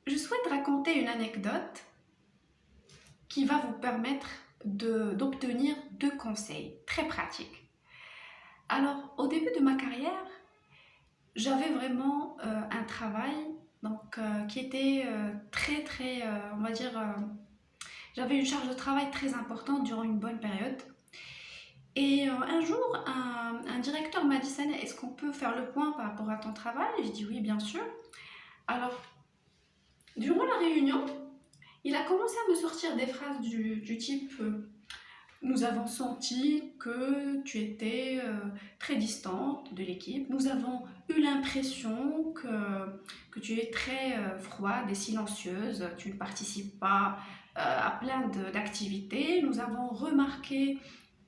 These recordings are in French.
Je souhaite raconter une anecdote qui va vous permettre d'obtenir 2 conseils très pratiques. Alors, au début de ma carrière, j'avais vraiment un travail qui était on va dire, j'avais une charge de travail très importante durant une bonne période. Et un jour, un directeur m'a dit: Sana, est-ce qu'on peut faire le point par rapport à ton travail? J'ai dit oui, bien sûr. Alors, durant la réunion, il a commencé à me sortir des phrases du type nous avons senti que tu étais très distante de l'équipe. Nous avons eu l'impression que tu es très froide et silencieuse. Tu ne participes pas à plein d'activités. Nous avons remarqué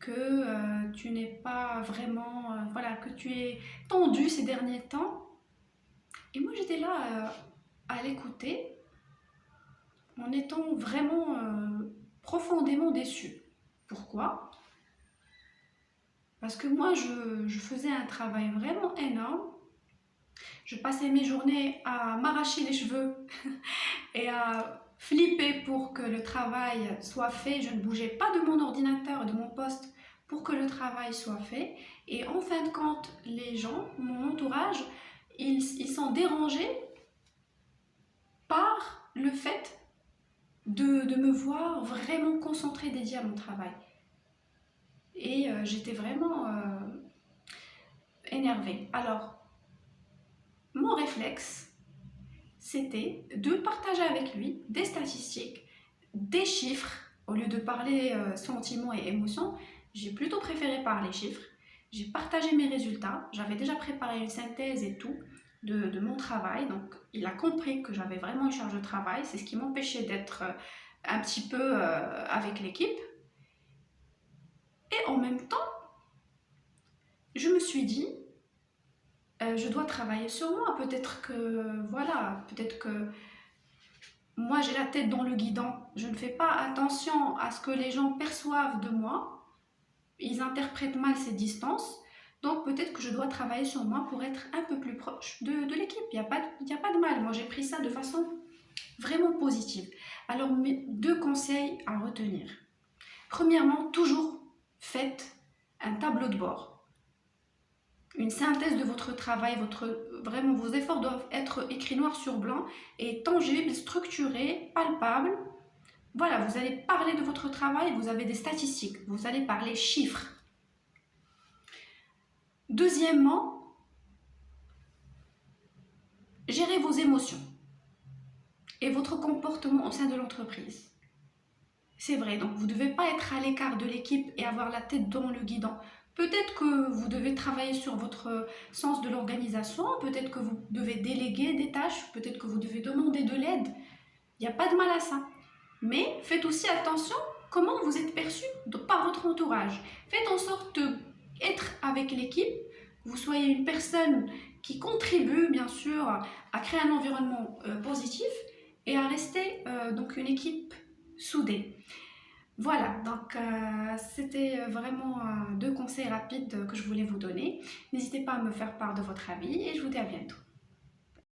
que tu n'es pas vraiment, voilà, que tu es tendue ces derniers temps. Et moi, j'étais là à l'écouter en étant vraiment profondément déçue. Pourquoi? Parce que moi, je faisais un travail vraiment énorme. Je passais mes journées à m'arracher les cheveux et à flipper pour que le travail soit fait. Je ne bougeais pas de mon ordinateur, de mon poste pour que le travail soit fait. Et en fin de compte, les gens, mon entourage, ils sont dérangés par le fait de me voir vraiment concentrée, dédiée à mon travail. Et j'étais vraiment énervée. Alors, mon réflexe, c'était de partager avec lui des statistiques, des chiffres. Au lieu de parler sentiments et émotions, j'ai plutôt préféré parler chiffres. J'ai partagé mes résultats, j'avais déjà préparé une synthèse et tout de mon travail. Donc, il a compris que j'avais vraiment une charge de travail. C'est ce qui m'empêchait d'être un petit peu avec l'équipe. Et en même temps, je me suis dit, je dois travailler sur moi. Peut-être que moi j'ai la tête dans le guidon. Je ne fais pas attention à ce que les gens perçoivent de moi. Ils interprètent mal ces distances. Donc peut-être que je dois travailler sur moi pour être un peu plus proche de l'équipe. Il n'y a pas de mal. Moi j'ai pris ça de façon vraiment positive. Alors mes 2 conseils à retenir. Premièrement, toujours faites un tableau de bord. Une synthèse de votre travail, vraiment vos efforts doivent être écrits noir sur blanc et tangibles, structurés, palpables. Voilà, vous allez parler de votre travail, vous avez des statistiques, vous allez parler chiffres. Deuxièmement, gérez vos émotions et votre comportement au sein de l'entreprise. C'est vrai, donc vous ne devez pas être à l'écart de l'équipe et avoir la tête dans le guidon. Peut-être que vous devez travailler sur votre sens de l'organisation, peut-être que vous devez déléguer des tâches, peut-être que vous devez demander de l'aide. Il n'y a pas de mal à ça. Mais faites aussi attention comment vous êtes perçu par votre entourage. Faites en sorte d'être avec l'équipe, vous soyez une personne qui contribue bien sûr à créer un environnement positif et à rester donc une équipe soudée. Voilà, donc c'était vraiment 2 conseils rapides que je voulais vous donner. N'hésitez pas à me faire part de votre avis et je vous dis à bientôt.